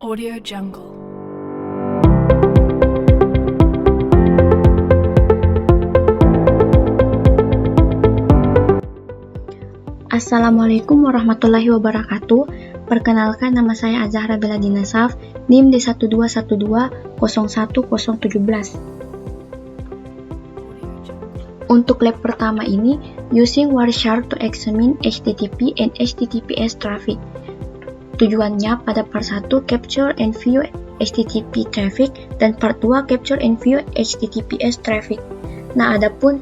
Audio Jungle. Assalamualaikum warahmatullahi wabarakatuh. Perkenalkan, nama saya Azahra Bella Dinasaf, NIM D1212010017. Untuk lab pertama ini, using Wireshark to examine HTTP and HTTPS traffic. Tujuannya pada part 1 capture and view HTTP traffic dan part 2 capture and view HTTPS traffic. Nah, adapun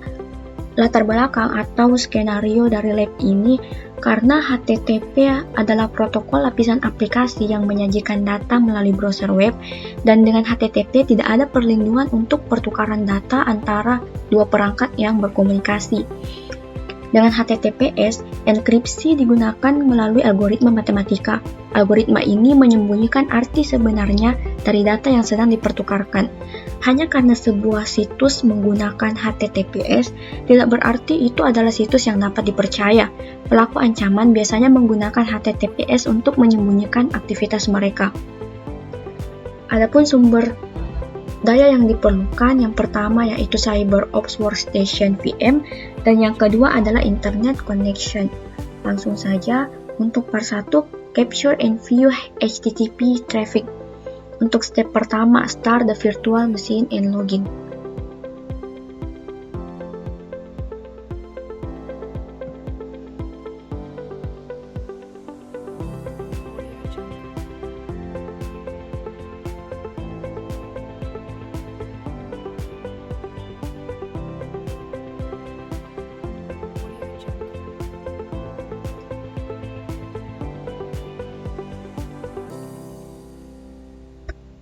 latar belakang atau skenario dari lab ini, karena HTTP adalah protokol lapisan aplikasi yang menyajikan data melalui browser web, dan dengan HTTP tidak ada perlindungan untuk pertukaran data antara dua perangkat yang berkomunikasi. Dengan HTTPS, enkripsi digunakan melalui algoritma matematika. Algoritma ini menyembunyikan arti sebenarnya dari data yang sedang dipertukarkan. Hanya karena sebuah situs menggunakan HTTPS, tidak berarti itu adalah situs yang dapat dipercaya. Pelaku ancaman biasanya menggunakan HTTPS untuk menyembunyikan aktivitas mereka. Adapun sumber daya yang diperlukan, yang pertama yaitu CyberOps Workstation VM, dan yang kedua adalah Internet Connection. Langsung saja untuk part 1, Capture and View HTTP Traffic. Untuk step pertama, start the virtual machine and login.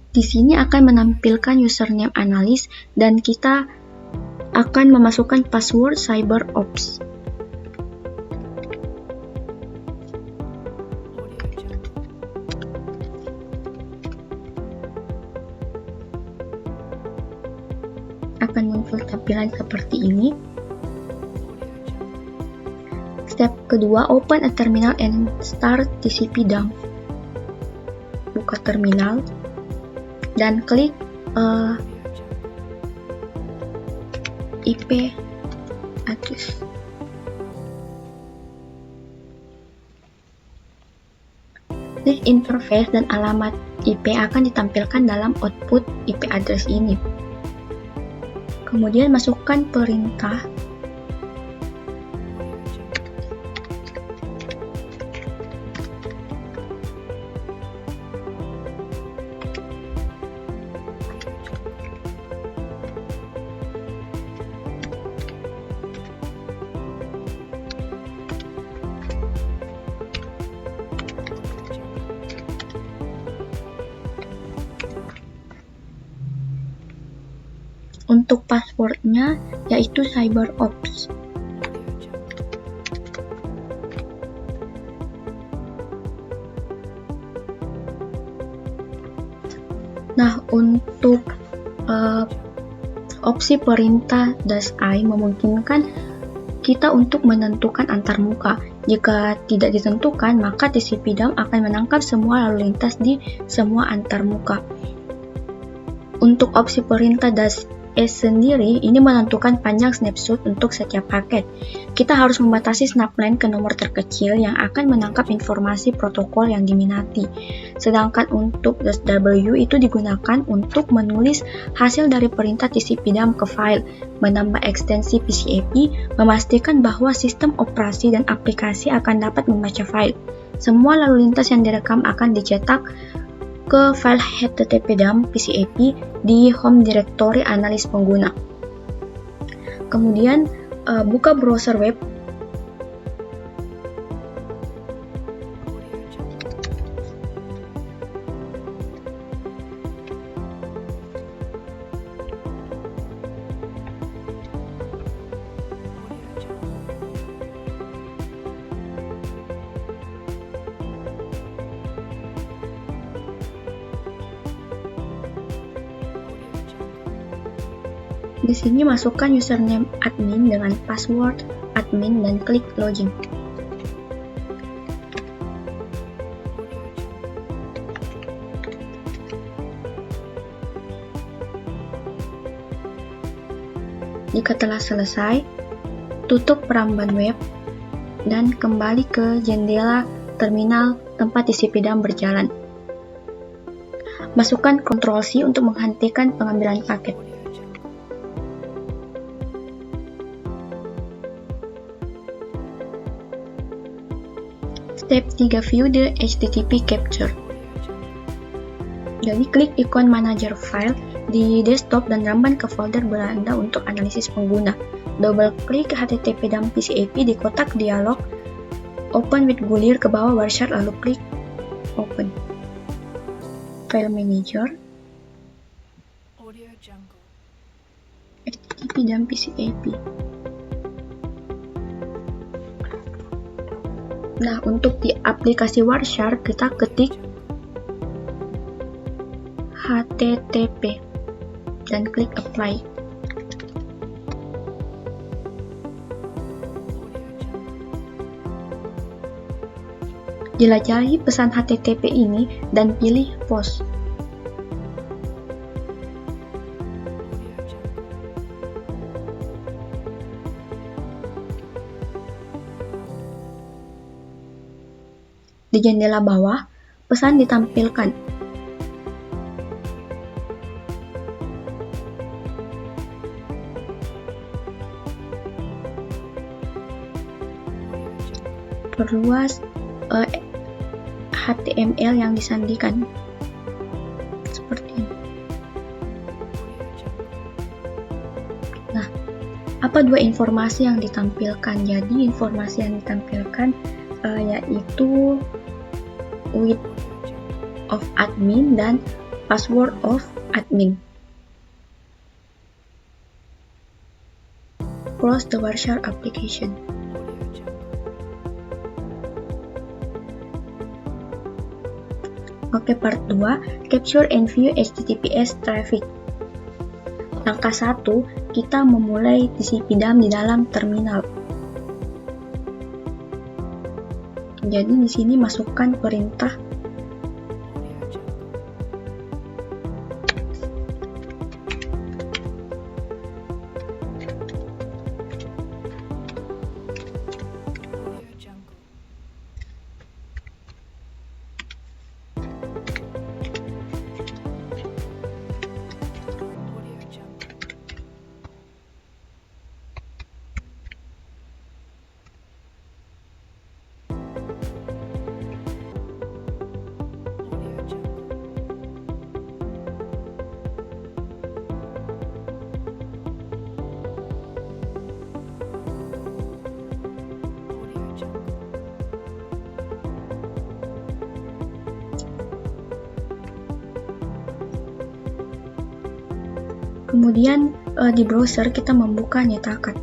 Di sini akan menampilkan username analis dan kita akan memasukkan password CyberOps. Akan muncul tampilan seperti ini. Step kedua, open a terminal and start TCP dump. Buka terminal dan klik IP address. This interface dan alamat IP akan ditampilkan dalam output IP address ini. Kemudian masukkan perintah untuk passwordnya, yaitu CyberOps. Nah, untuk opsi perintah -i memungkinkan kita untuk menentukan antarmuka. Jika tidak ditentukan, maka TCP dump akan menangkap semua lalu lintas di semua antarmuka. Untuk opsi perintah -s sendiri, ini menentukan panjang snapshot untuk setiap paket. Kita harus membatasi snapline ke nomor terkecil yang akan menangkap informasi protokol yang diminati. Sedangkan untuk -w itu digunakan untuk menulis hasil dari perintah TCP dump ke file, menambah ekstensi PCAP, memastikan bahwa sistem operasi dan aplikasi akan dapat membaca file. Semua lalu lintas yang direkam akan dicetak ke file HTTP dump PCAP di home directory analis pengguna. Kemudian buka browser web. Di sini masukkan username admin dengan password admin dan klik login. Jika telah selesai, tutup peramban web dan kembali ke jendela terminal tempat isi pidam berjalan. Masukkan Ctrl+C untuk menghentikan pengambilan paket. Step 3. View the HTTP capture. Jadi klik ikon manager file di desktop dan ramban ke folder beranda untuk analisis pengguna. Double klik HTTP dump PCAP di kotak dialog Open with gulir ke bawah Wireshark, lalu klik Open. File Manager, HTTP dump PCAP. Nah, untuk di aplikasi Wireshark kita ketik HTTP dan klik Apply. Jelajahi pesan HTTP ini dan pilih Post. Di jendela bawah, pesan ditampilkan. Perluas HTML yang disandikan seperti ini. Nah, apa dua informasi yang ditampilkan? Jadi informasi yang ditampilkan yaitu width of admin dan password of admin. Close the Wireshark application. Oke, part 2, Capture and View HTTPS Traffic. Langkah 1, kita memulai isi pidam di dalam terminal. Jadi di sini masukkan perintah kemudian di browser kita membuka nyetakan.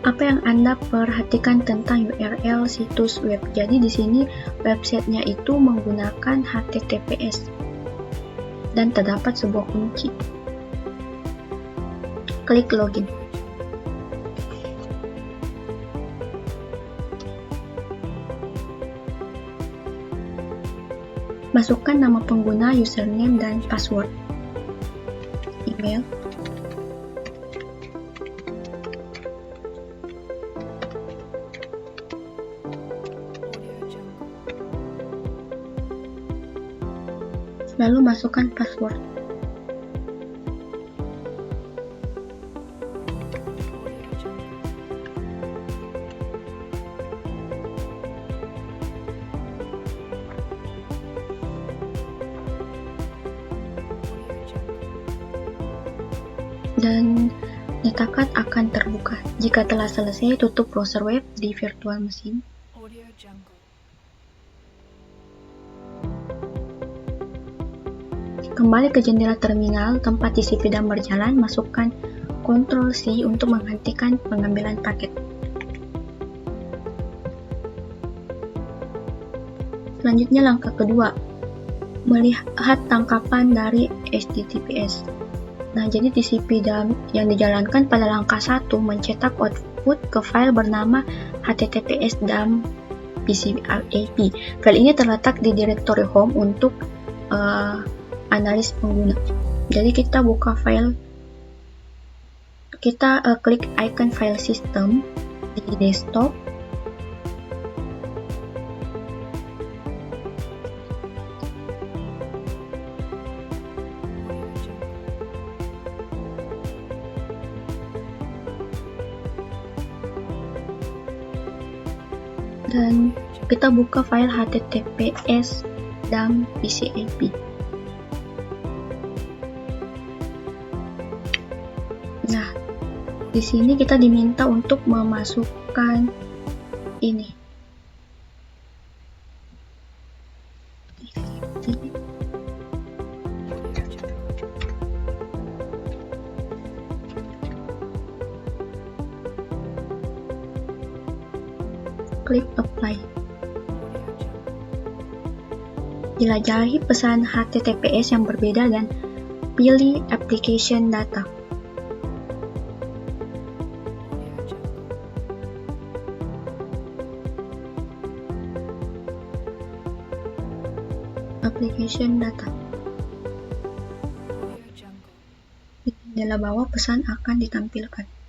Apa yang Anda perhatikan tentang URL situs web? Jadi di sini websitenya itu menggunakan HTTPS dan terdapat sebuah kunci. Klik login. Masukkan nama pengguna, username, dan password. Email. Lalu masukkan password. Dan nyetakan akan terbuka. Jika telah selesai, tutup browser web di virtual machine. Kembali ke jendela terminal tempat isi pidam berjalan, masukkan Ctrl+C untuk menghentikan pengambilan paket. Selanjutnya langkah kedua, melihat tangkapan dari HTTPS. Nah, jadi TCP dump yang dijalankan pada langkah 1 mencetak output ke file bernama https dump PCAP. File ini terletak di direktori home untuk analis pengguna. Jadi kita buka file, kita klik icon file system di desktop. Dan kita buka file https dump PCAP. Nah, di sini kita diminta untuk memasukkan ini. Klik apply. Jelajahi pesan HTTPS yang berbeda dan pilih application data. Application data. Di jendela bawah pesan akan ditampilkan.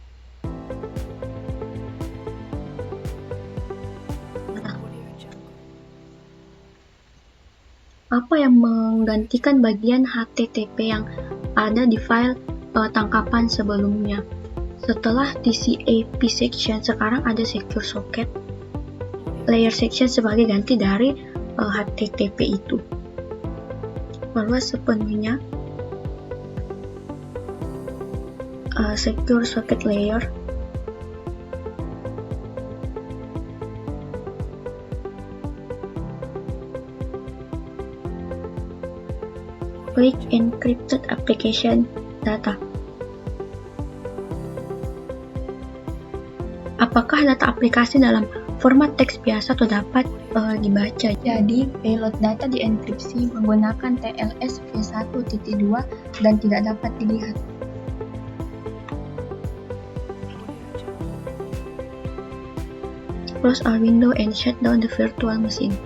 Apa yang menggantikan bagian HTTP yang ada di file tangkapan sebelumnya? Setelah TCP section, sekarang ada secure socket layer section sebagai ganti dari HTTP itu. Perluas sepenuhnya secure socket layer. Klik encrypted application data. Apakah data aplikasi dalam format teks biasa atau dapat dibaca? Jadi, payload data dienkripsi menggunakan TLS v1.2 dan tidak dapat dilihat. Close all window and shut down the virtual machine.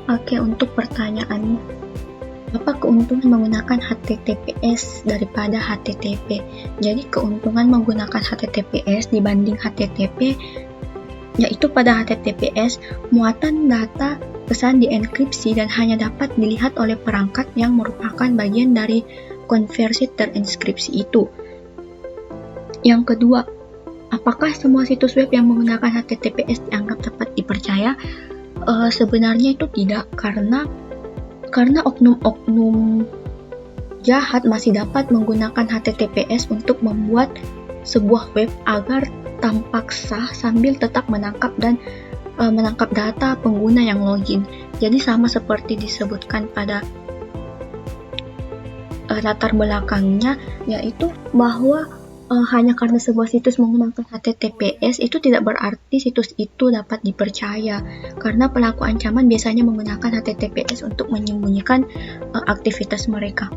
Oke, untuk pertanyaannya, apa keuntungan menggunakan HTTPS daripada HTTP? Jadi keuntungan menggunakan HTTPS dibanding HTTP yaitu pada HTTPS muatan data pesan dienkripsi dan hanya dapat dilihat oleh perangkat yang merupakan bagian dari konversi terenkripsi itu. Yang kedua, apakah semua situs web yang menggunakan HTTPS dianggap dapat dipercaya? Sebenarnya itu tidak, karena oknum-oknum jahat masih dapat menggunakan HTTPS untuk membuat sebuah web agar tampak sah sambil tetap menangkap data pengguna yang login. Jadi sama seperti disebutkan pada latar belakangnya, yaitu bahwa hanya karena sebuah situs menggunakan HTTPS itu tidak berarti situs itu dapat dipercaya, karena pelaku ancaman biasanya menggunakan HTTPS untuk menyembunyikan aktivitas mereka.